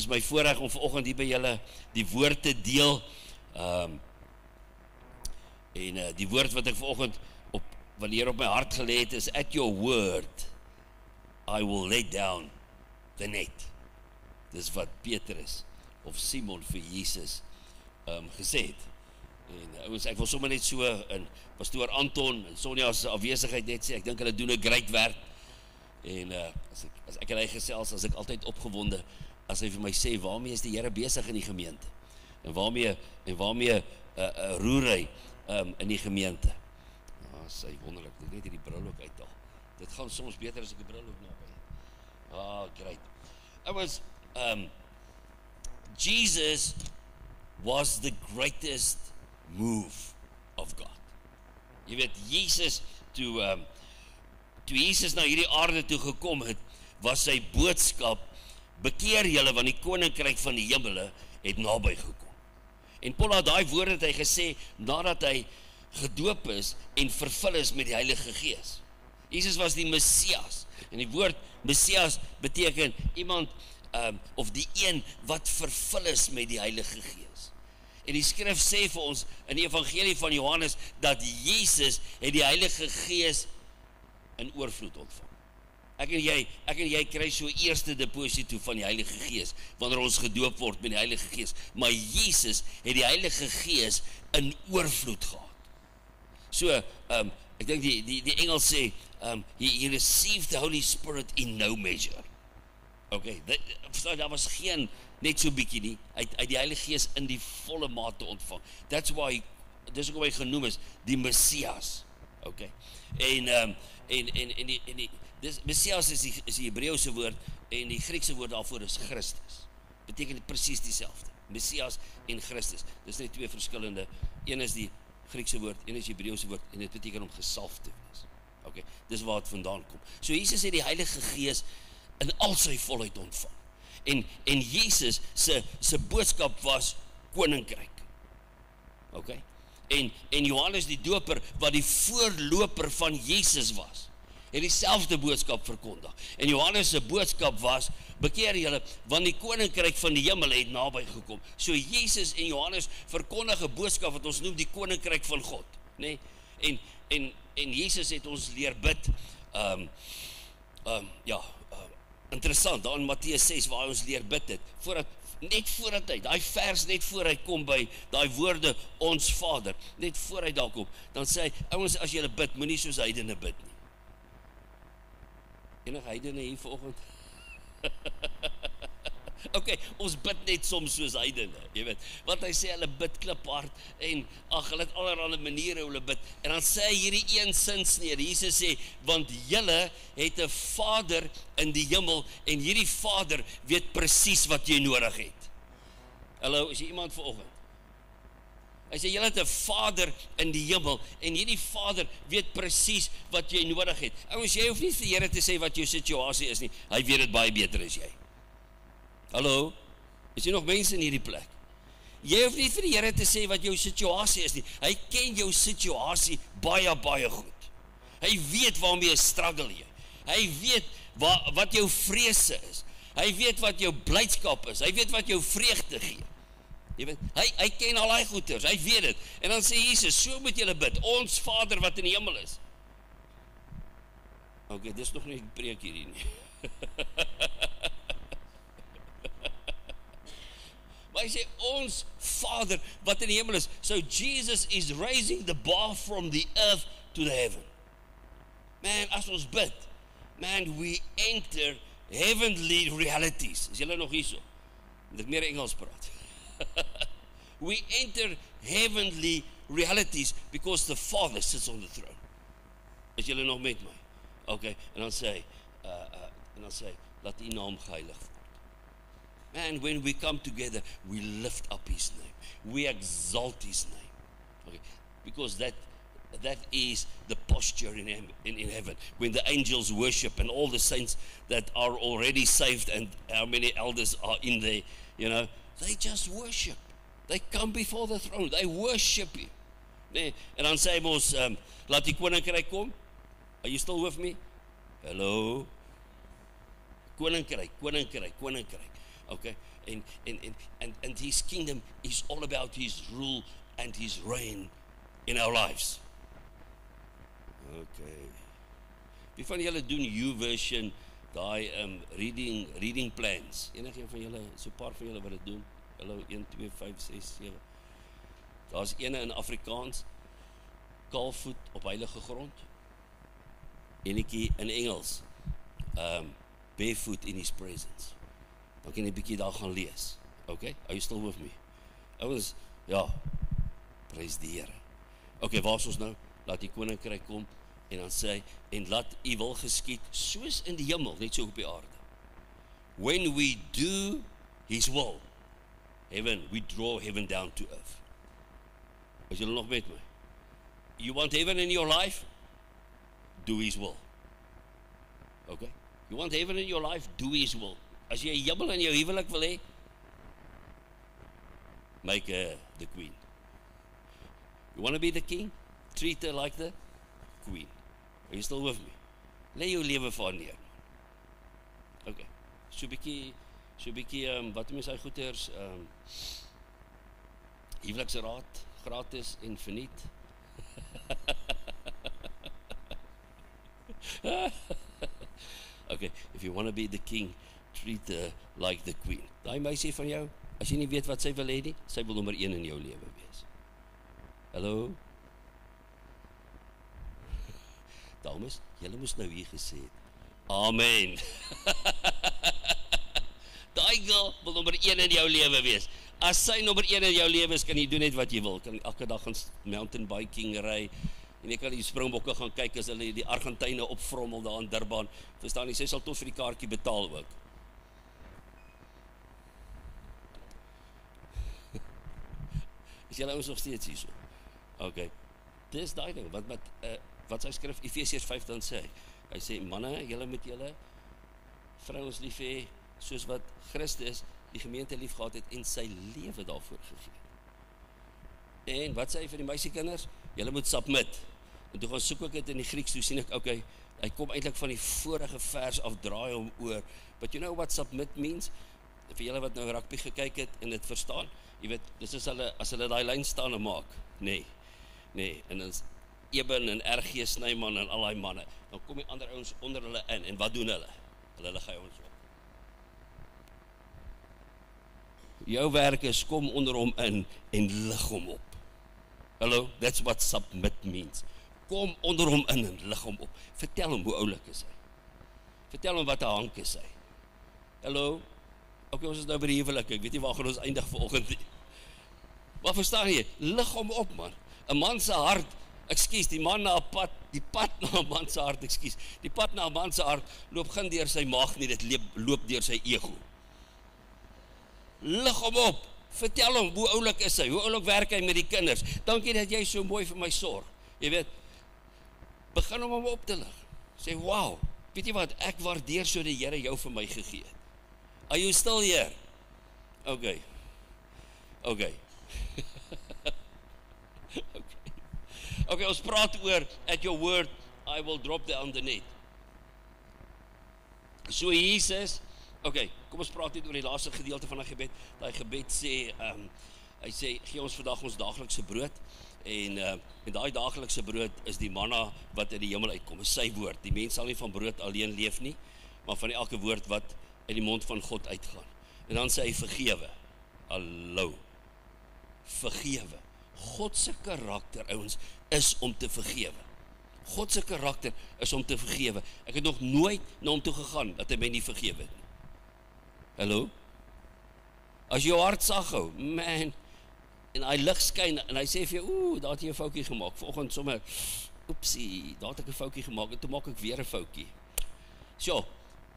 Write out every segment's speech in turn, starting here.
Dis my voorreg om vanoggend hier by julle die woord te deel. Die woord wat ek vanoggend wanneer op my hart gelê het is, at your word, I will lay down the net. Dis wat Petrus of Simon vir Jesus gesê het. En ek wil sommer net so, en pastoor Anton en Sonja se afwesigheid net sê, ek dink hulle doen 'n great werk. En as ek en hy gesels, as ek altyd opgewonde, as hy vir my sê, waarmee is die Here besig in die gemeente? En waarmee roer hy in die gemeente? Sy wonderlik, dit net hierdie bril ook uithaal. Dit gaan soms beter as ek die bril ook naby. Great. It was, Jesus was the greatest move of God. Jy weet, Jesus, toe Jesus na hierdie aarde toe gekom het, was sy boodskap, bekeer julle, want die koninkryk van die hemele het naby gekom. En Paul het daai woorde het hy gesê, nadat hy gedoop is en vervul is met die Heilige Gees. Jesus was die Messias, en die woord Messias beteken iemand, of die een wat vervul is met die Heilige Gees. En die skrif sê vir ons, in die evangelie van Johannes, dat Jesus het die Heilige Gees in oorvloed ontvang. Ek en jy kry so eerste deposito van die Heilige Gees, wanneer ons gedoop word met die Heilige Gees, maar Jesus het die Heilige Gees in oorvloed gehad. So, ek dink die Engels sê, he received the Holy Spirit in no measure. Okay, daar was geen, net so bietjie nie, uit die Heilige Gees in die volle mate ontvang. That's why, dis ook hoe hy genoem is, die Messias. Okay, Messias is die Hebreëse woord, en die Griekse woord daarvoor is Christus. Beteken presies dieselfde. Messias en Christus. Dis net twee verskillende, een is die Griekse woord, een is die Hebreëse woord, en dit beteken om gesalf te wees. Okay, dis waar het vandaan kom. So Jesus het die Heilige Gees in al sy volheid ontvang. En Jesus se boodskap was koninkryk. Okay? En Johannes die doper, wat die voorloper van Jesus was, het dieselfde boodskap verkondig. En Johannes se boodskap was, bekeer julle, want die koninkryk van die hemel het naby gekom. So Jesus en Johannes verkondig 'n boodskap wat ons noem die koninkryk van God, nee? En Jesus het ons leer bid. Interessant, daar in Matteus 6 waar hy ons leer bid het, net voordat hy, daai vers net voor hy kom by daai woorde, ons Vader, net voor hy daar kom, dan sê hy, ouens, as julle bid, moenie soos heidene bid nie. Enige heidene hier vanoggend? Okay, ons bid net soms soos heidene, jy weet, want hy sê hulle bid kliphard, en hulle het allerlei maniere hoe hulle bid, en dan sê hy hierdie een sinsnede, Jesus sê, want julle het 'n Vader in die hemel, en hierdie Vader weet presies wat jy nodig het. Hallo, is jy iemand vanoggend? Hy sê, julle het 'n Vader in die hemel, en hierdie Vader weet presies wat jy nodig het. Ouens, jy hoef nie vir die Here te sê wat jou situasie is nie, hy weet dit baie beter as jy. Hallo, is jy nog mense in hierdie plek? Jy hoef nie vir die Here te sê wat jou situasie is nie, hy ken jou situasie baie, baie goed. Hy weet waarmee jy struggle jy. Hy weet wat jou vrese is. Hy weet wat jou blydskap is. Hy weet wat jou vreugde gee. Jy weet, hy ken al die goeders, hy weet dit. En dan sê Jesus, so moet julle bid, ons Vader wat in die hemel is. Okay, dis nog nie preek hierdie nie. Maar hy sê, ons Vader wat in die hemel is. So Jesus is raising the bar from the earth to the heaven. Man, as ons bid, man, we enter heavenly realities. Is julle nog hier so? Moet ek meer Engels praat? We enter heavenly realities because the Father sits on the throne. Is julle nog met my? Okay, en dan sê laat U naam geheilig word. Man, when we come together, we lift up His name. We exalt His name. Okay, because that is the posture in heaven. When the angels worship and all the saints that are already saved, and how many elders are in there, you know, they just worship. They come before the throne. They worship Him. Nee, en dan sê ons, laat die koninkryk kom. Are you still with me? Hello? Koninkryk. Okay, and his kingdom is all about his rule and his reign in our lives. Okay. Wie van julle doen YouVersion, daai reading plans? Enige van julle, so 'n paar van julle wat dit doen? Hallo, 1, 2, 5, 6, 7. Daar's ene in Afrikaans, kaalvoet op heilige grond. Enetjie in Engels, barefoot in his presence. Dan kan jy 'n bietjie daar gaan lees. Okay, are you still with me? Ouens, ja, prys die Here. Okay, waar is ons nou? Laat die koninkryk kom, en dan sê hy, en laat u wil geskied, soos in die hemel, net so op die aarde. When we do his will, we draw heaven down to earth. Is julle nog met my? You want heaven in your life? Do his will. Okay? You want heaven in your life? Do his will. As jy hemel in jou huwelik wil hê, make her the queen. You want to be the king? Treat her like the queen. Are you still with me? Lê jou lewe vir haar neer. Okay. So bietjie, wat noem jy sy goeders, huweliksraad, gratis en verniet. Okay, if you want to be the king, treat her like the queen. Daai meisie van jou, as jy nie weet wat sy wil hê nie, sy wil nommer 1 in jou lewe wees. Hallo? Dames, julle moes nou hier gesê het. Amen. Daai girl wil nommer 1 in jou lewe wees. As sy nommer 1 in jou lewe is, kan jy doen net wat jy wil. Kan elke dag gaan mountain biking ry, en jy kan die springbokke gaan kyk as hulle die Argentyne opvrommel daar in Durban. Verstaan jy, sy sal tot vir die kaartjie betaal ook. Is julle ouens nog steeds hier so? Okay. Dis daai ding, wat sy skrif, Efesiërs 5 dan sê, hy sê, manne, julle moet julle vrouens lief hê, soos wat Christus die gemeente lief gehad het en sy lewe daarvoor gegee. En wat sê hy vir die meisiekinders? Julle moet submit. En toe gaan soek ek dit in die Grieks, toe sien ek, okay, hy kom eintlik van die vorige vers af, draai hom oor. But you know what submit means? Vir julle wat nou rugby gekyk het en dit verstaan, jy weet, dis as hulle daai lyn staan en maak. Nee, en dan Eben en RG Snyman en al die manne, dan kom die ander ouens onder hulle in, en wat doen hulle? Hulle lig hy ons op. Jou werk is, kom onder hom in en lig hom op. Hello, that's what submit means. Kom onder hom in en lig hom op. Vertel hom hoe oulik is hy. Vertel hom wat 'n hank is hy. Hello, okay, ons is nou by die huwelik, ek weet nie waar gaan ons eindig vanoggend nie. Maar verstaan jy, lig hom op man. 'n Man se hart, die pad na 'n man se hart, die pad na 'n man se hart loop geen deur sy maag nie, dit loop deur sy ego. Lig hom op, vertel hom hoe oulik is hy, hoe oulik werk hy met die kinders. Dankie dat jy so mooi vir my sorg. Jy weet, begin om hom op te lig. Sê, wow, weet jy wat, ek waardeer so die Here jou vir my gegee het. Are you still here? Okay. Okay, ons praat oor, at your word, I will drop down the net. So Jesus, okay, kom ons praat net oor die laaste gedeelte van die gebed. Daai gebed sê, hy sê, gee ons vandag ons daaglikse brood, en daai daaglikse brood is die manna wat uit die hemel uitkom, is sy woord. Die mens sal nie van brood alleen leef nie, maar van elke woord wat uit die mond van God uitgaan. En dan sê hy, vergewe. Hallo, vergewe. God se karakter, ouens, is om te vergewe. God se karakter is om te vergewe. Ek het nog nooit na hom toe gegaan dat hy my nie vergewe het nie. Hallo? As jou hart sag hou, man, en hy lig skyn, en hy sê vir jou, daar het jy 'n foutjie gemaak, vanoggend sommer, oepsie, daar het ek 'n foutjie gemaak, en toe maak ek weer 'n foutjie. So,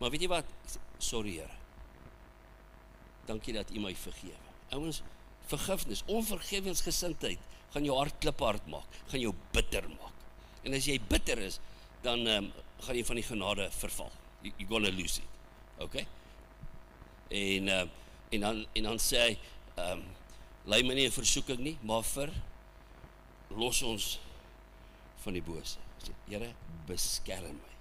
maar weet jy wat? Sorry Here. Dankie dat U my vergewe. Ouens, vergifnis, onvergewensgesindheid, gaan jou hart kliphard maak, gaan jou bitter maak. En as jy bitter is, dan gaan jy van die genade verval. You're gonna lose it. Okay? En dan sê hy, lei my nie in versoeking nie, maar los ons van die bose. Sê, Here, beskerm my.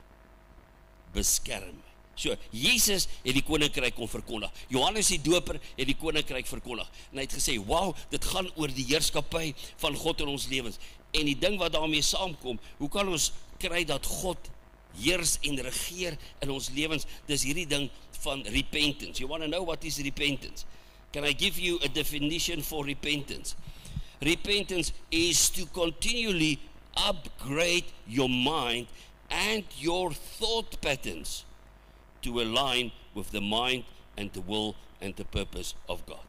So, Jesus het die koninkryk kom verkondig. Johannes die doper het die koninkryk verkondig. En hy het gesê, wow, dit gaan oor die heerskappy van God in ons lewens. En die ding wat daarmee saamkom, hoe kan ons kry dat God heers en regeer in ons lewens? Dis hierdie ding van repentance. You want to know what is repentance? Can I give you a definition for repentance? Repentance is to continually upgrade your mind and your thought patterns to align with the mind and the will and the purpose of God.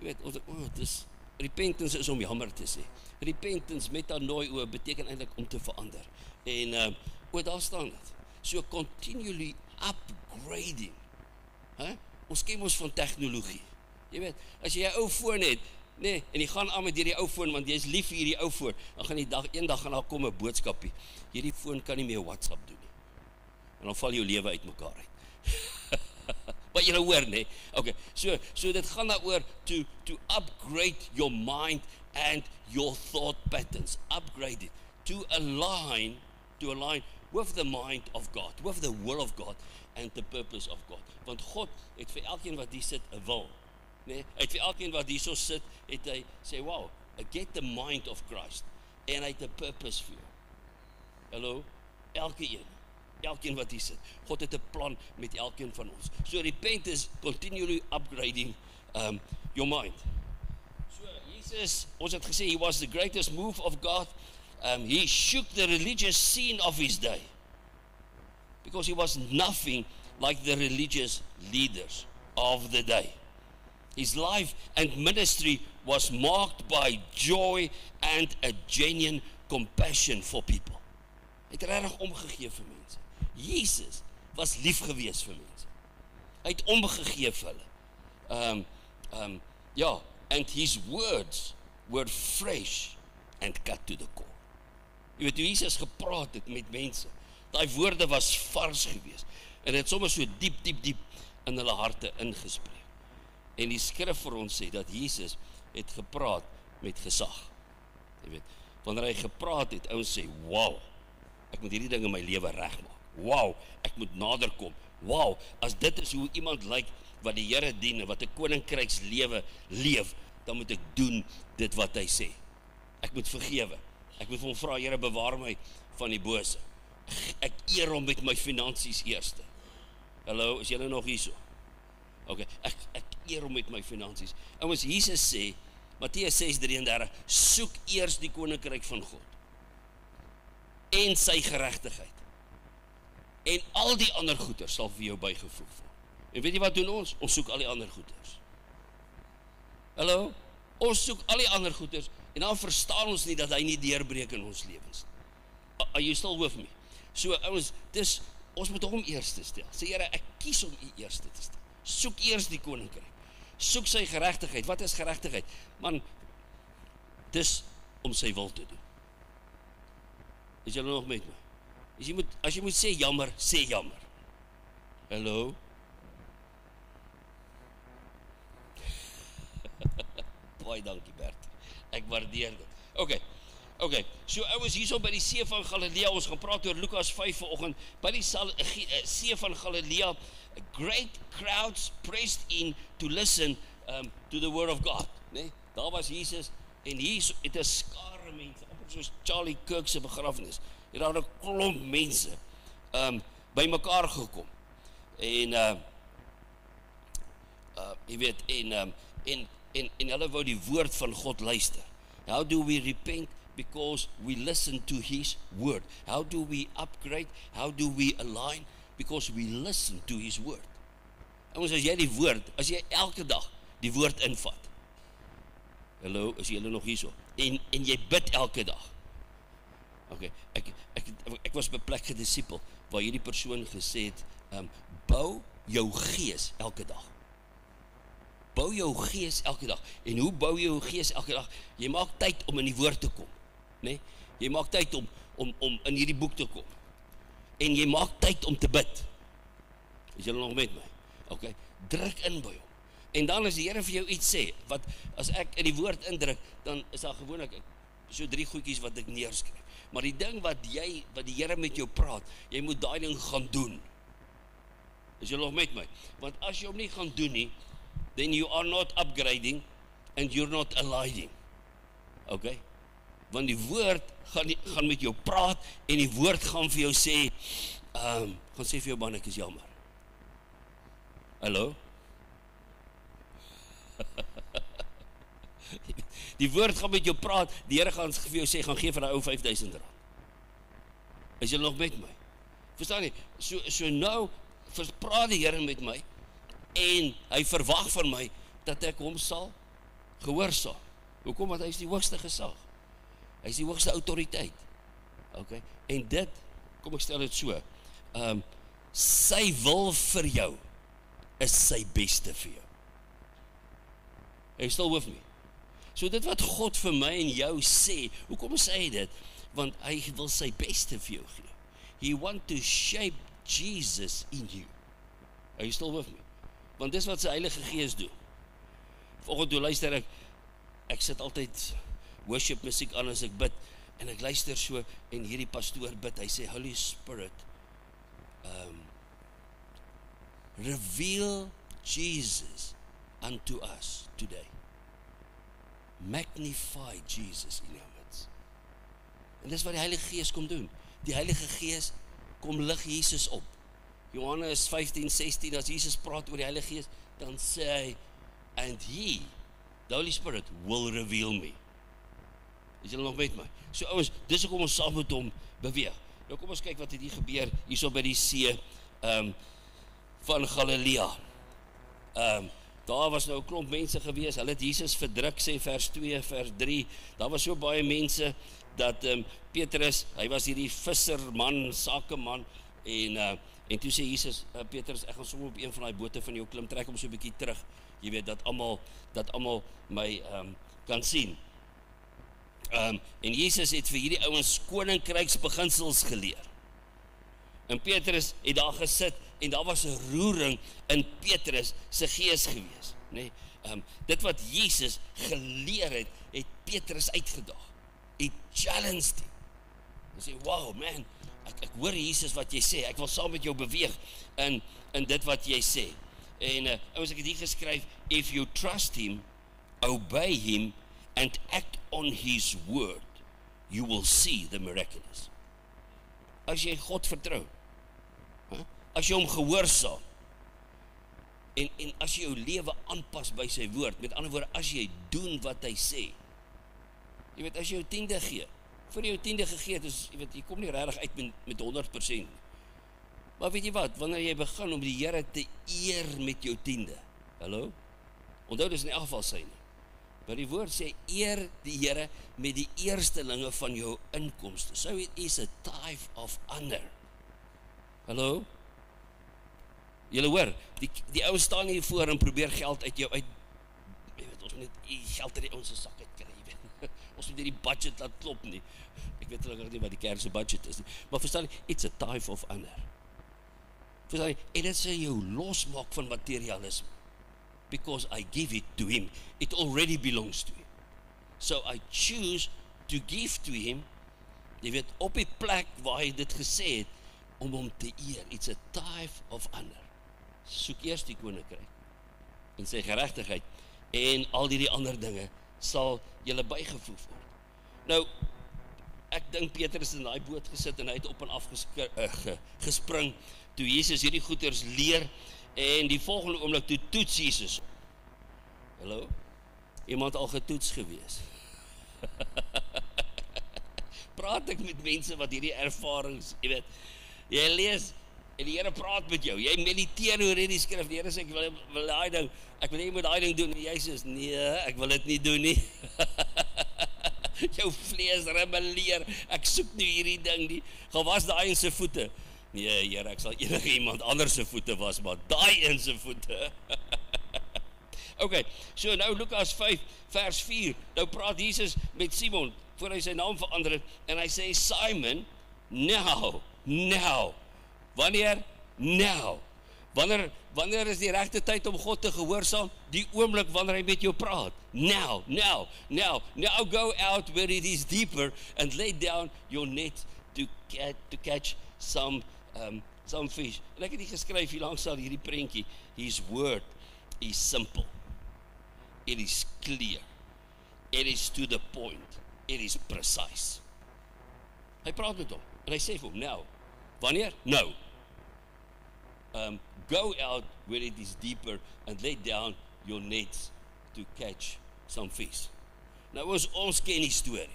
Jy weet, repentance is om jammer te sê. Repentance, metanoia, beteken eintlik om te verander. En daar staan dit. So continually upgrading. Ons ken ons van tegnologie. Jy weet, as jy 'n ou foon het, nee, en jy gaan aan met hierdie ou foon, want jy is lief vir hierdie ou foon, dan gaan eendag gaan daar kom 'n boodskapie. Hierdie foon kan nie meer WhatsApp doen nie. En dan val jou lewe uitmekaar uit. Wat jy nou hoor, nee? Okay, so dit gaan daaroor to upgrade your mind and your thought patterns. Upgrade it to align with the mind of God, with the will of God and the purpose of God. Want God het vir elkeen wat hier sit 'n wil. Nee, hy het vir elkeen wat hier so sit, het hy sê, wow, I get the mind of Christ and hy het 'n purpose vir jou. Hallo, elkeen wat hier sit. God het 'n plan met elkeen van ons. So repent is continually upgrading your mind. So Jesus, ons het gesê, he was the greatest move of God. He shook the religious scene of his day because he was nothing like the religious leaders of the day. His life and ministry was marked by joy and a genuine compassion for people. Hy het regtig omgegee vir mense. Jesus was lief gewees vir mense. Hy het omgegee vir hulle. And his words were fresh and cut to the core. Jy weet, toe Jesus gepraat het met mense, daai woorde was vars gewees, en het sommer so diep in hulle harte ingespreek. En die skrif vir ons sê, dat Jesus het gepraat met gesag. Jy weet, wanneer hy gepraat het, ouens sê, wow, ek moet hierdie ding in my lewe regmaak. Wow, ek moet nader kom. Wow, as dit is hoe iemand lyk, wat die Here dien, wat 'n koninkrykslewe leef, dan moet ek doen dit wat hy sê. Ek moet vergewe. Ek moet vir hom vra, Here, bewaar my van die bose. Ek eer hom met my finansies eerste. Hallo, is julle nog hier so? Okay, ek eer hom met my finansies. Ouens, Jesus sê, Matteus 6:33, soek eers die koninkryk van God en sy geregtigheid. En al die ander goeders sal vir jou bygevoeg word. En weet jy wat doen ons? Ons soek al die ander goeders. Hallo? Ons soek al die ander goeders en dan verstaan ons nie dat hy nie deurbreek in ons lewens. Are you still with me? So ouens, ons moet hom eerste stel. Sê Here, ek kies om U eerste te stel. Soek eers die koninkryk. Soek sy geregtigheid. Wat is geregtigheid? Man, dis om sy wil te doen. Is julle nog met my? As jy moet sê jammer, sê jammer. Hallo? Baie dankie Bert. Ek waardeer dit. Okay. So ouens, hierso by die see van Galilea, ons gaan praat oor Lukas 5 vanoggend, by die see van Galilea, great crowds pressed in to listen to the word of God. Nee, daar was Jesus en hier het 'n skare mense, amper soos Charlie Kirk se begrafnis. Het daar 'n klomp mense by mekaar gekom. En jy weet, en hulle wou die woord van God luister. How do we repent? Because we listen to his word. How do we upgrade? How do we align? Because we listen to his word. En as jy die woord, as jy elke dag die woord invat. Hallo, is julle nog hier so? En jy bid elke dag. Okay, ek was by 'n plek gedisipel waar hierdie persoon gesê het, bou jou gees elke dag. Bou jou gees elke dag. En hoe bou jy jou gees elke dag? Jy maak tyd om in die woord te kom. Nee? Jy maak tyd om in hierdie boek te kom. En jy maak tyd om te bid. Is julle nog met my? Okay, druk in by hom. En dan as die Here vir jou iets sê, wat as ek in die woord indruk, dan is daar gewoonlik so 3 goedjies wat ek neerskryf. Maar die ding wat die Here met jou praat, jy moet daai ding gaan doen. Is jy nog met my? Want as jy hom nie gaan doen nie, then you are not upgrading and you're not aligning. Okay? Want die woord gaan met jou praat en die woord gaan vir jou sê, gaan sê vir jou man, ek is jammer. Hallo? Die woord gaan met jou praat, die Here gaan vir jou sê, gaan gee vir daai ou R5,000. Is jy nog met my? Verstaan jy? So nou, praat die Here met my, en hy verwag van my, dat ek hom sal gehoorsaam. Hoekom? Want hy is die hoogste gesag. Hy is die hoogste autoriteit. Okay? En dit, kom ek stel dit so, sy wil vir jou, is sy beste vir jou. Hy stil with me. So dit wat God vir my en jou sê, hoekom sê hy dit? Want hy wil sy beste vir jou gee. He want to shape Jesus in you. Hy stil with me. Want dis wat sy Heilige Gees doen. Vanoggend toe luister ek sit altyd worship musiek aan as ek bid, en ek luister so, en hierdie pastoor bid, hy sê, Holy Spirit, reveal Jesus unto us today. Magnify Jesus in our midst. En dis wat die Heilige Gees kom doen. Die Heilige Gees kom lig Jesus op. Johannes 15:16, as Jesus praat oor die Heilige Gees, dan sê hy, and he, the Holy Spirit, will reveal me. Is julle nog met my? So ouens, dis hoekom ons saam met hom beweeg. Nou kom ons kyk wat het hier gebeur, hierso by die see van Galilea. Daar was nou 'n klomp mense gewees, hulle het Jesus verdruk, sê vers 2, vers 3, daar was so baie mense, dat Petrus, hy was hierdie visserman, sakeman, en toe sê Jesus, Petrus, ek gaan sommer op een van die bote van jou klim, trek hom so 'n bietjie terug, jy weet, dat almal my kan sien. En Jesus het vir hierdie ouens koninkryksbeginsels geleer. En Petrus het daar gesit, en daar was 'n roering in Petrus se gees gewees. Nee, dit wat Jesus geleer het Petrus uitgedaag. He challenged him. Hy sê, wow man, ek hoor Jesus wat jy sê, ek wil saam met jou beweeg in dit wat jy sê. En as ek het hier geskryf, if you trust him, obey him, and act on his word, you will see the miraculous. As jy God vertrou, as jy hom gehoorsaam, en as jy jou lewe aanpas by sy woord, met ander woorde, as jy doen wat hy sê, jy weet, as jy jou 10de gee, voor jy jou 10de gegee het, is, jy weet, jy kom nie regtig uit met 100%. Maar weet jy wat, wanneer jy begin om die Here te eer met jou 10de, hallo? Onthou, dis in elk geval sy nie. Maar die woord sê, eer die Here met die eerstelinge van jou inkomste. So it is a tithe of honor. Hallo? Julle hoor, die ouens staan hier voor en probeer geld uit jou uit. Jy weet, ons moet net geld uit die ouens se sak uit kry, jy weet. Ons moet nie die budget laat klop nie. Ek weet gelukkig nie wat die kerk se budget is nie. Maar verstaan jy, it's a tithe of honor. Verstaan jy, en dit sê jou losmaak van materialisme. Because I give it to him. It already belongs to him. So I choose to give to him, jy weet, op die plek waar hy dit gesê het, om hom te eer. It's a tithe of honor. Soek eers die koninkryk en sy geregtigheid, en al die ander dinge sal julle bygevoeg word. Nou, ek dink Petrus het in daai boot gesit, en hy het op en af gespring, toe Jesus hierdie goeters leer, en die volgende oomblik toe toets Jesus. Hallo? Iemand al getoets gewees? Praat ek met mense wat hierdie ervarings, jy weet, jy lees, en die Here praat met jou, jy mediteer oor hierdie skrif, die Here sê, ek wil daai ding, ek wil nie moet daai ding doen, en jy sê, nee, ek wil dit nie doen nie. Jou vlees rebelleer, ek soek nie hierdie ding nie, gaan was daai in sy voete. Nee, Here, ek sal enige iemand anders se voete was, maar daai in sy voete. Ok, so nou Lukas 5 vers 4, nou praat Jesus met Simon, voor hy sy naam verander het, en hy sê, Simon, now, wanneer? Now, wanneer is die regte tyd om God te gehoorsaam? Die oomblik wanneer hy met jou praat, now go out where it is deeper, and lay down your net to catch some fish. En ek het die geskryf hier langs al hierdie prentjie. His word is simple. It is clear. It is to the point. It is precise. Hy praat met hom en hy sê vir hom, nou, wanneer? Nou. Go out where it is deeper and lay down your nets to catch some fish. Nou ons ken die storie,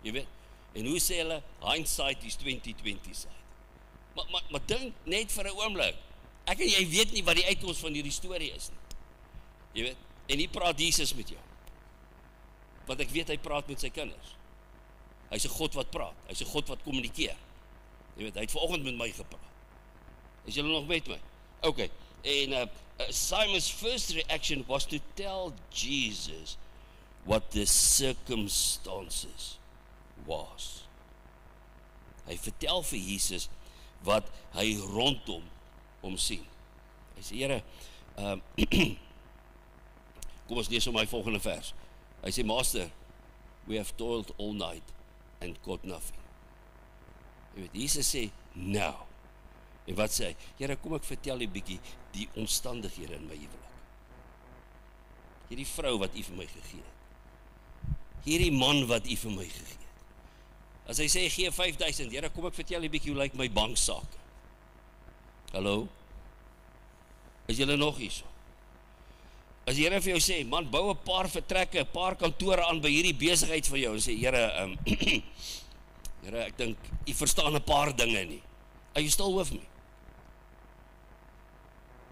jy weet, en hoe sê hulle, hindsight is 2020 side. Maar dink net vir 'n oomblik, ek en jy weet nie wat die uitkoms van hierdie storie is nie, jy weet, en hier praat Jesus met jou, want ek weet hy praat met sy kinders, hy is 'n God wat praat, hy is 'n God wat kommunikeer, jy weet, hy het vanoggend met my gepraat, is julle nog met my? Okay, en Simon's first reaction was to tell Jesus what the circumstances was. Hy vertel vir Jesus wat hy rondom hom sien. Hy sê, Here, kom ons lees om my volgende vers. Hy sê, Master, we have toiled all night and caught nothing. Jy weet, Jesus sê, now. En wat sê hy? Here, kom ek vertel jy bietjie die omstandighede in my huwelik. Hierdie vrou wat u vir my gegee het. Hierdie man wat u vir my gegee het. As hy sê, gee 5,000, Here, kom ek vertel jy bietjie hoe lyk my banksaake. Hallo? Is julle nog hier so? As die Here vir jou sê, man, bou 'n paar vertrekke, 'n paar kantore aan by hierdie besigheid vir jou, en sê, Here, Here, ek dink, u verstaan 'n paar dinge nie. Are you still with me?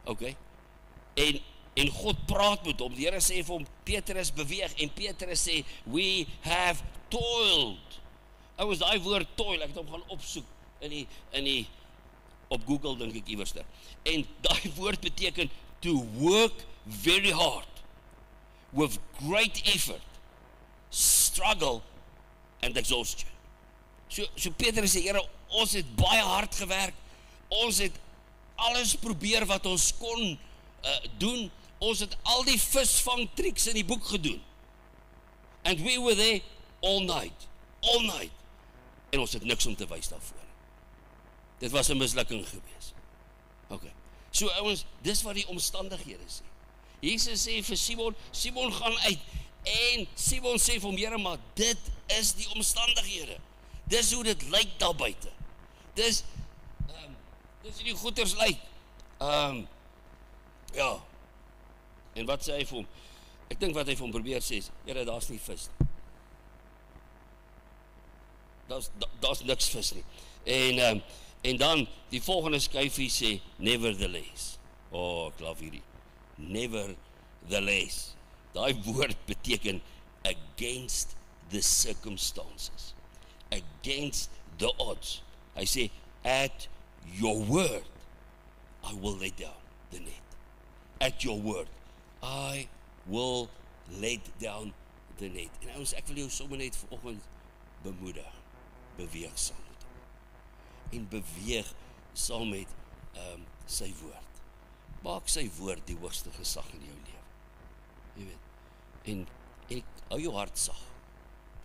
Okay. En God praat met hom. Die Here sê vir hom, Petrus beweeg, en Petrus sê, we have toiled. Ouens, daai woord toil, ek het hom gaan opsoek op Google, dink ek iewers daar. En daai woord beteken to work very hard with great effort, struggle and exhaustion. So Petrus sê, Here, ons het baie hard gewerk, ons het alles probeer wat ons kon doen, ons het al die visvang triks in die boek gedoen, and we were there all night, en ons het niks om te wys daarvoor. Dit was 'n mislukking gewees. Okay. So ouens, dis wat die omstandighede sê. Jesus sê vir Simon gaan uit, en Simon sê vir hom, Here, maar dit is die omstandighede. Dis hoe dit lyk daar buite. Dis hoe die goeders lyk. Ja. En wat sê hy vir hom? Ek dink wat hy vir hom probeer sê is, Here, daar's nie vis nie. Daar's niks vis nie. En dan die volgende skyfie sê, nevertheless. Ek love hierdie. Nevertheless. Daai woord beteken against the circumstances. Against the odds. Hy sê, at your word, I will lay down the net. At your word, I will lay down the net. En ons, ek wil jou sommer net vanoggend bemoedig, beweeg saam met hom. En beweeg saam met sy woord. Maak sy woord die hoogste gesag in jou lewe. Jy weet. En hou jou hart sag.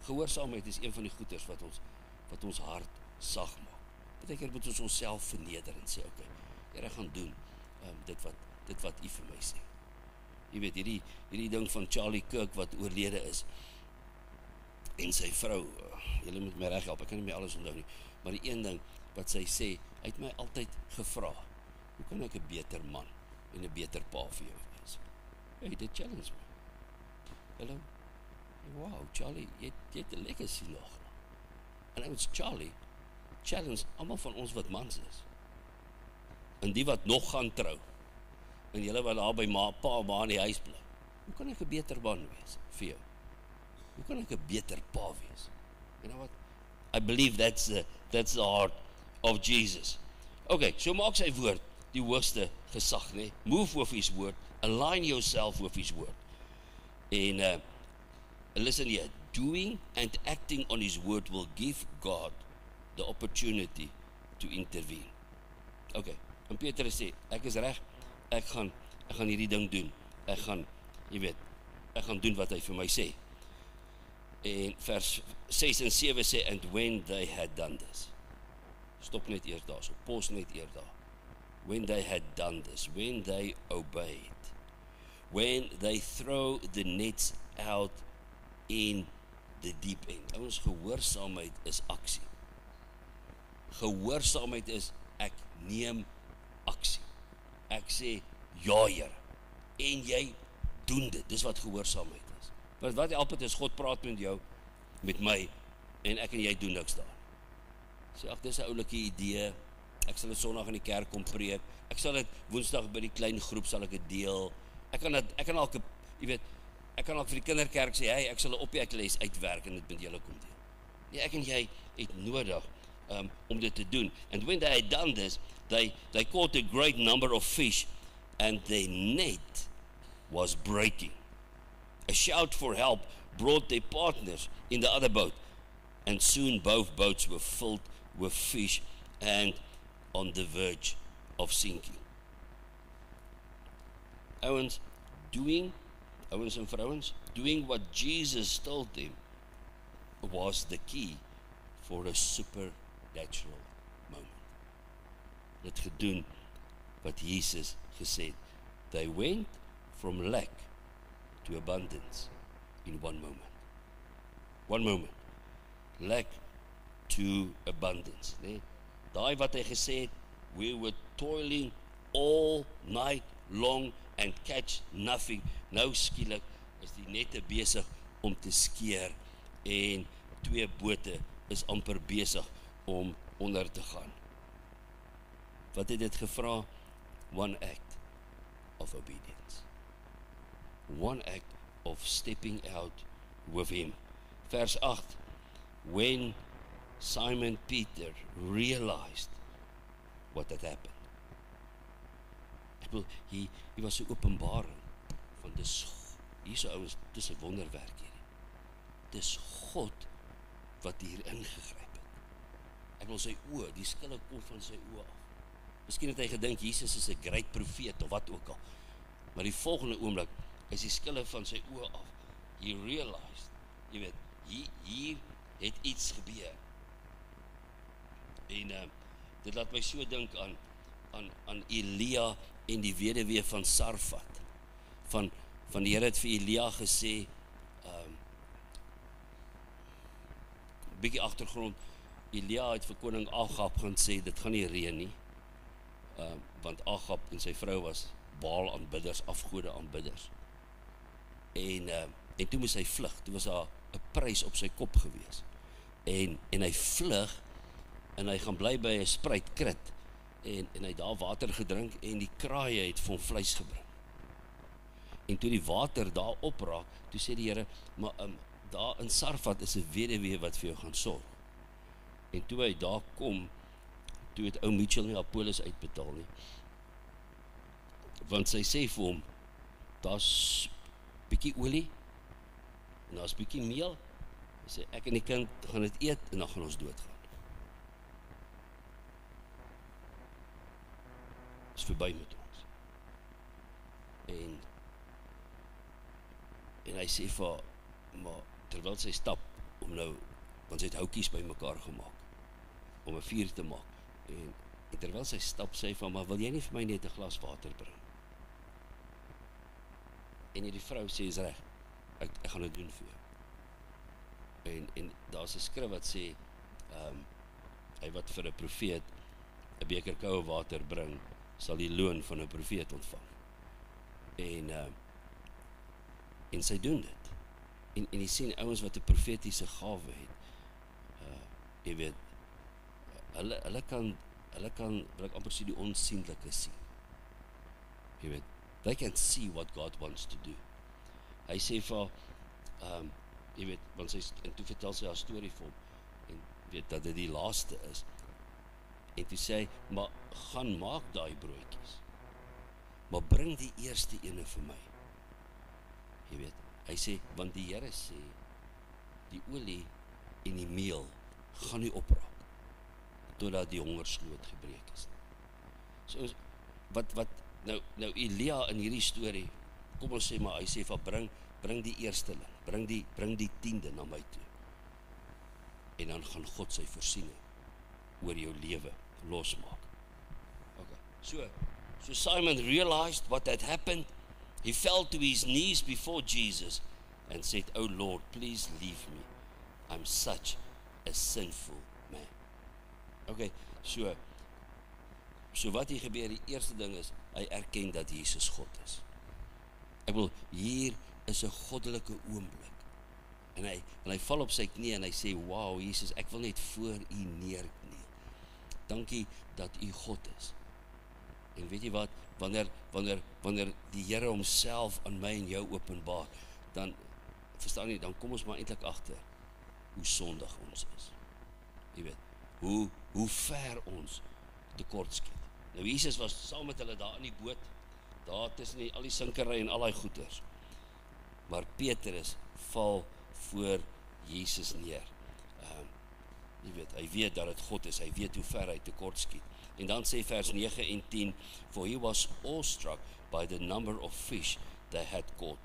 Gehoorsaamheid is een van die goeders wat ons hart sag maak. Partykeer moet ons onsself verneder en sê, okay, Here, gaan doen dit wat u vir my sê. Jy weet, hierdie ding van Charlie Kirk wat oorlede is, en sy vrou, julle moet my reg help, ek kan nie meer alles onthou nie, maar die een ding wat sy sê, hy het my altyd gevra, hoe kan ek 'n beter man en 'n beter pa vir jou wees? Hey, dit challenge my. Hallo? Wow, Charlie, jy het 'n legacy nog. En hy was Charlie, challenge almal van ons wat mans is. En die wat nog gaan trou. En julle wat daar by pa ma in die huis bly. Hoe kan ek 'n beter man wees vir jou? Hoe kan ek 'n beter pa wees? You know what? I believe that's the heart of Jesus. Okay, so maak sy woord die hoogste gesag, nee. Move with his word, align yourself with his word. En listen here, doing and acting on his word will give God the opportunity to intervene. Okay, en Petrus sê, ek is reg, ek gaan hierdie ding doen. Ek gaan doen wat hy vir my sê. En vers 6 en 7 sê, and when they had done this. Stop net eers daar, so pos net eers daar. When they had done this, when they obeyed, when they throw the nets out in the deep end. Ouens, gehoorsaamheid is aksie. Gehoorsaamheid is, ek neem aksie. Ek sê, ja Here, en jy doen dit. Dis wat gehoorsaamheid is. Want wat help het is, God praat met jou, met my, en ek en jy doen niks daar. Sê, ag, dis 'n oulike idee, ek sal dit Sondag in die kerk kom preek, ek sal dit Woensdag by die klein groep sal ek dit deel, ek kan ook, jy weet, ek kan ook vir die kinderkerk sê, hey, ek sal 'n opjaagles uitwerk en dit met julle kom deel. Nee, ek en jy het nodig om dit te doen. And when they had done this, they caught a great number of fish, and their net was breaking. A shout for help brought their partners in the other boat, and soon both boats were filled with fish and on the verge of sinking. Ouens and vrouens, doing what Jesus told them was the key for a supernatural moment. Het gedoen wat Jesus gesê het. They went from lack to abundance in one moment. One moment. Lack to abundance. Nee? Daai wat hy gesê het, we were toiling all night long and catch nothing. Nou skielik is die nette besig om te skeer en 2 bote is amper besig om onder te gaan. Wat het dit gevra? One act of obedience. One act of stepping out with him. Vers 8. When Simon Peter realized what had happened. Ek bedoel, hier was 'n openbaring van hierso ouens, dis 'n wonderwerk hierdie. Dis God wat hier ingegryp het. Ek wil sy oë, die skille kom van sy oë af. Miskien het hy gedink Jesus is 'n great profeet of wat ook al. Maar die volgende oomblik is die skille van sy oë af. He realized, jy weet, hier het iets gebeur. En dit laat my so dink aan Elia en die weduwee van Sarfat. Van die Here het vir Elia gesê, bietjie agtergrond, Elia het vir koning Agab gaan sê, dit gaan nie reën nie, want Agab en sy vrou was Baal aanbidders, afgode aanbidders. En toe moes hy vlug, toe was daar 'n prys op sy kop gewees. En hy vlug, en hy gaan bly by 'n spruitkrit, en hy het daar water gedrink, en die kraaie het vir hom vleis gebring. En toe die water daar opraak, toe sê die Here, maar daar in Sarfat is 'n weduwee wat vir jou gaan sorg. En toe hy daar kom, toe het ou Mitchell nie haar polis uitbetaal nie. Want sy sê vir hom, daar's bietjie olie, en daar's bietjie meel. Hy sê, ek en die kind gaan dit eet, en dan gaan ons doodgaan. Is verby met ons. En hy sê vir haar, maar terwyl sy stap, want sy het houtjies by mekaar gemaak, om 'n vuur te maak, en terwyl sy stap, sê vir haar, maar wil jy nie vir my net 'n glas water bring? En die vrou sê, is reg, ek gaan dit doen vir jou. En daar's 'n skrif wat sê, hy wat vir 'n profeet 'n beker koue water bring, sal die loon van 'n profeet ontvang. En sy doen dit. En jy sien ouens wat 'n profetiese gawe het, jy weet, hulle kan, wil ek amper sê, die onsienlike sien. Jy weet, they can see what God wants to do. Hy sê vir haar, jy weet, want en toe vertel sy haar storie vir hom, en weet dat dit die laaste is. En toe sê hy, maar gaan maak daai broodjies, maar bring die eerste ene vir my. Jy weet, hy sê, want die Here sê, die olie en die meel gaan nie opraak, totdat die hongersnood gebreek is. So, nou Elia in hierdie storie, kom ons sê maar, hy sê van bring die eersteling, bring die 10de na my toe. En dan gaan God sy voorsiening oor jou lewe losmaak. Okay. So Simon realized what had happened. He fell to his knees before Jesus and said, "Oh Lord, please leave me. I'm such a sinful man." Okay, so wat hier gebeur, die eerste ding is, hy erken dat Jesus God is. Ek wil, hier is 'n goddelike oomblik. En hy val op sy knie en hy sê, "Wow, Jesus, ek wil net voor u neerkniel. Dankie dat u God is." En weet jy wat, wanneer die Here homself aan my en jou openbaar, dan, verstaan jy, dan kom ons maar eintlik agter hoe sondig ons is. Jy weet, hoe ver ons tekortskiet. Nou Jesus was saam met hulle daar in die boot, daar tussen al die sinkery en al die goeters. Maar Petrus val voor Jesus neer. Jy weet, hy weet dat het God is, hy weet hoe ver hy tekortskiet. En dan sê vers 9 en 10, "For he was awestruck by the number of fish they had caught,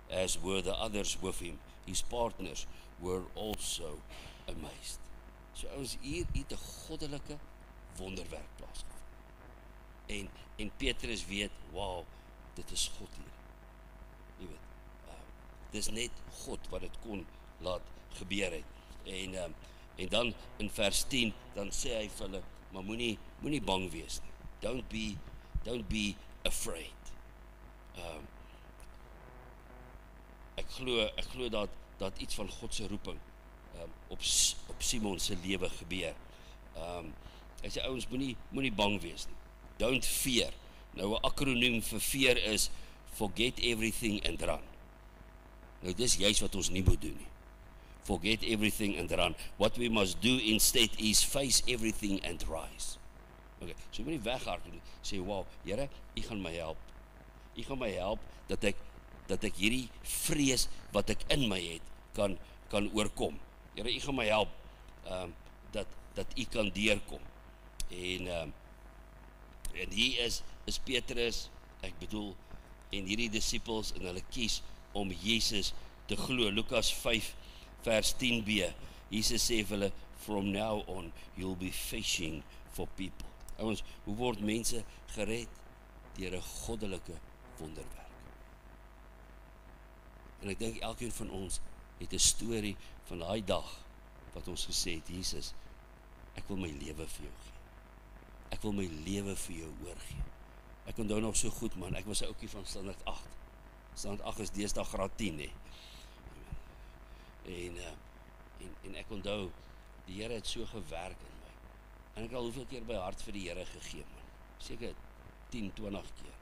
as were the others with him. His partners were also amazed." So ons hier het 'n goddelike wonderwerk plaasgevind. En Petrus weet, wow, dit is God hier. Jy weet, dis net God wat dit kon laat gebeur het. En dan in vers 10, dan sê hy vir hulle, maar moenie bang wees nie. Don't be afraid. Ek glo dat iets van God se roeping op Simon se lewe gebeur. Hy sê, ouens, moenie bang wees nie. Don't fear. Nou 'n akroniem vir fear is forget everything and run. Nou dis juist wat ons nie moet doen nie. Forget everything and run. What we must do instead is face everything and rise. Okay, so moenie weghardloop nie. Sê, wow, Here, u gaan my help. U gaan my help dat ek hierdie vrees wat ek in my het kan oorkom. Here, u gaan my help dat u kan deurkom. En hier is Petrus, ek bedoel, en hierdie disippels, en hulle kies om Jesus te glo. Lukas 5 vers 10b, Jesus sê vir hulle, "From now on, you'll be fishing for people." Ouens, hoe word mense gered? Deur 'n goddelike wonderwerk. En ek dink elkeen van ons het 'n storie van daai dag wat ons gesê het, Jesus, ek wil my lewe vir jou gee. Ek wil my lewe vir jou oorgee. Ek onthou nog so goed, man, ek was 'n ouetjie van standaard 8. Standaard 8 is deesdae graad 10, hè. En ek onthou, die Here het so gewerk in my. En ek al hoeveel keer by hart vir die Here gegee, man. Seker 10, 20 keer.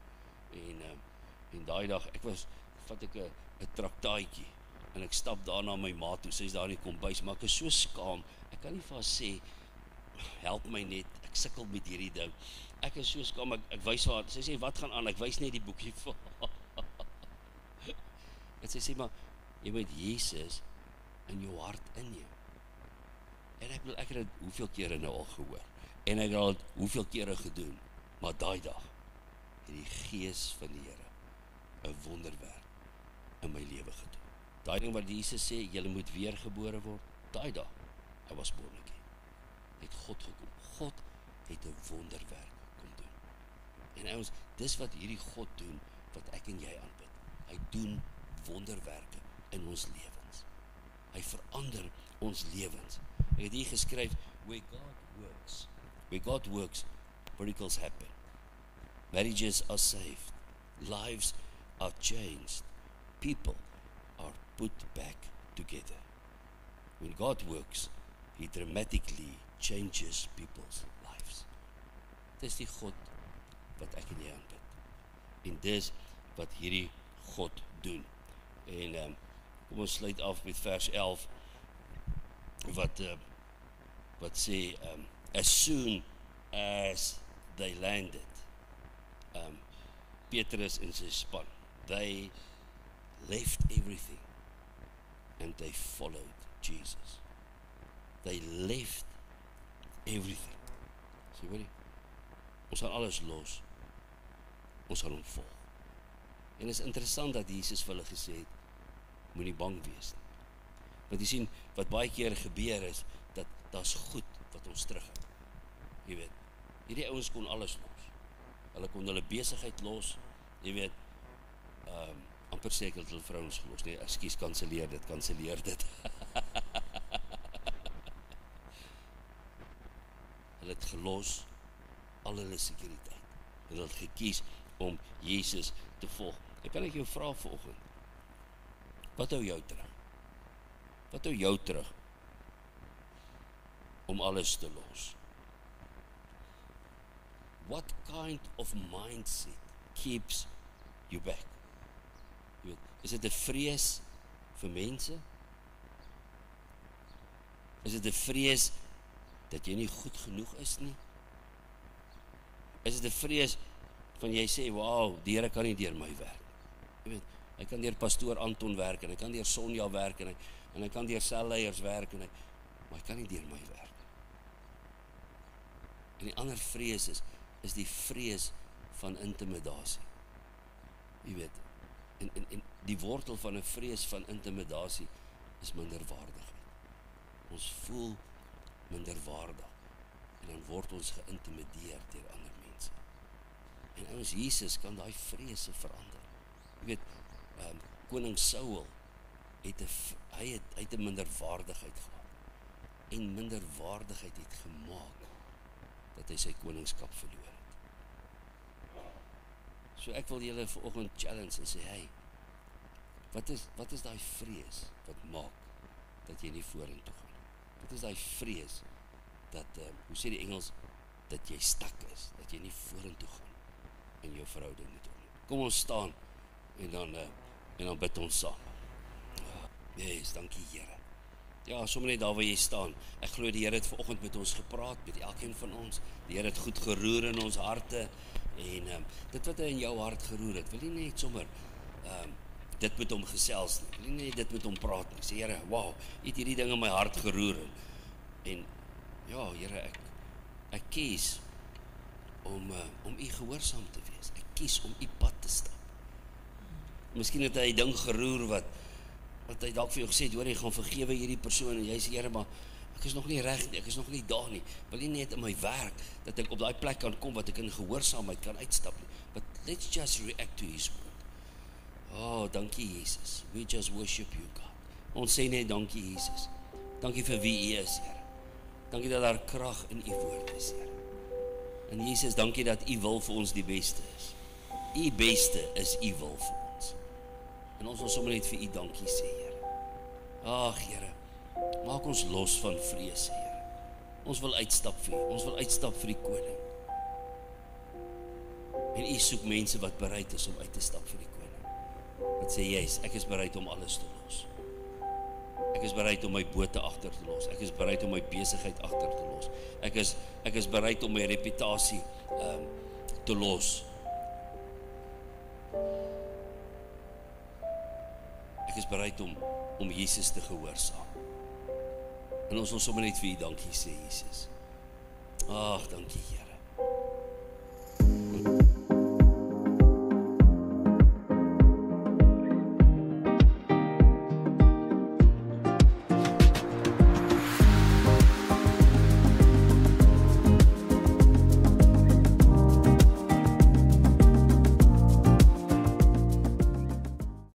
En daai dag, vat ek 'n traktaatjie, en ek stap daar na my ma toe, sy is daar in die kombuis, maar ek is so skaam, ek kan nie vir haar sê, help my net, ek sukkel met hierdie ding. Ek is so skaam, ek wys haar, sy sê, wat gaan aan? Ek wys net die boekie vir haar. En sy sê, maar, jy moet Jesus in jou hart in jou. En ek het dit hoeveel kere nou al gehoor, en ek het al hoeveel kere gedoen, maar daai dag, het die Gees van die Here 'n wonderwerk in my lewe gedoen. Daai ding wat Jesus sê, julle moet weergebore word, daai dag, hy was born again, het God gekom. God het 'n wonderwerk kom doen. En ons, dis wat hierdie God doen, wat ek en jy aanbid. Hy doen wonderwerke in ons lewens. Hy verander ons lewens. Ek het hier geskryf, where God works, miracles happen. Marriages are saved. Lives are changed. People are put back together. When God works, He dramatically changes people's lives. Dis die God wat ek en jy aanbid. En dis wat hierdie God doen. En kom ons sluit af met vers 11, wat sê, as soon as they landed, Petrus en sy span, they left everything and they followed Jesus. They left everything. Sê hoor jy, ons gaan alles los, ons gaan hom volg. En is interessant dat Jesus vir hulle gesê het, moenie bang wees nie. Want jy sien, wat baie keer gebeur is, dat daar's goed wat ons terughou. Jy weet, hierdie ouens kon alles los. Hulle kon hulle besigheid los, jy weet, amper sê ek het hulle vrouens gelos, nee, ekskuus, kanselleer dit. Hulle het gelos al hulle sekuriteit. Hulle het gekies om Jesus te volg. Ek kan jou vra vanoggend, wat hou jou terug? Wat hou jou terug om alles te los? What kind of mindset keeps you back? Jy weet, is dit 'n vrees vir mense? Is dit 'n vrees dat jy nie goed genoeg is nie? Is dit 'n vrees van jy sê, wow, die Here kan nie deur my werk? Jy weet, hy kan deur pastoor Anton werk, en hy kan deur Sonja werk, en hy kan deur selleiers werk, maar hy kan nie deur my werk. En die ander vrees is die vrees van intimidasie. Jy weet, en die wortel van 'n vrees van intimidasie is minderwaardigheid. Ons voel minderwaardig, en dan word ons geïntimideer deur ander mense. En ons Jesus kan daai vrese verander. Jy weet, koning Saul het 'n minderwaardigheid gehad, en minderwaardigheid het gemaak dat hy sy koningskap verloor het. So ek wil julle vanoggend challenge en sê, hey, wat is daai vrees wat maak dat jy nie vorentoe gaan? Wat is daai vrees dat, hoe sê die Engels, dat jy stak is, dat jy nie vorentoe gaan in jou verhouding met hom? Kom ons staan, en dan bid ons saam. Yes, dankie Here. Ja, sommer net daar waar jy staan. Ek glo die Here het vanoggend met ons gepraat, met elkeen van ons. Die Here het goed geroer in ons harte, en dit wat hy in jou hart geroer het, wil jy net sommer dit met hom gesels nie, wil jy net dit met hom praat nie. Sê, Here, wow, jy het hierdie ding in my hart geroer, en ja, Here, ek kies om u gehoorsaam te wees. Ek kies om u pad te stap. Miskien het hy 'n ding geroer wat hy dalk vir jou gesê het, hoor, jy gaan vergewe hierdie persoon, en jy sê, Here, maar ek is nog nie reg nie, ek is nog nie daar nie. Wil nie net in my werk, dat ek op daai plek kan kom, wat ek in gehoorsaamheid kan uitstap nie. But let's just react to his word. Oh, dankie Jesus. We just worship you, God. Ons sê net dankie Jesus. Dankie vir wie u is, Here. Dankie dat daar krag in u woord is, Here. En Jesus, dankie dat u wil vir ons die beste is. U beste is u wil vir ons. En ons wil sommer net vir u dankie sê, Here. Ag, Here, maak ons los van vrees, Here. Ons wil uitstap vir u. Ons wil uitstap vir die koning. En u soek mense wat bereid is om uit te stap vir die koning. Wat sê jy? Ek is bereid om alles te los. Ek is bereid om my bote agter te los. Ek is bereid om my besigheid agter te los. Ek is bereid om my reputasie te los. Ek is bereid om Jesus te gehoorsaam. En ons wil sommer net vir u dankie sê, Jesus. Ag, dankie Here.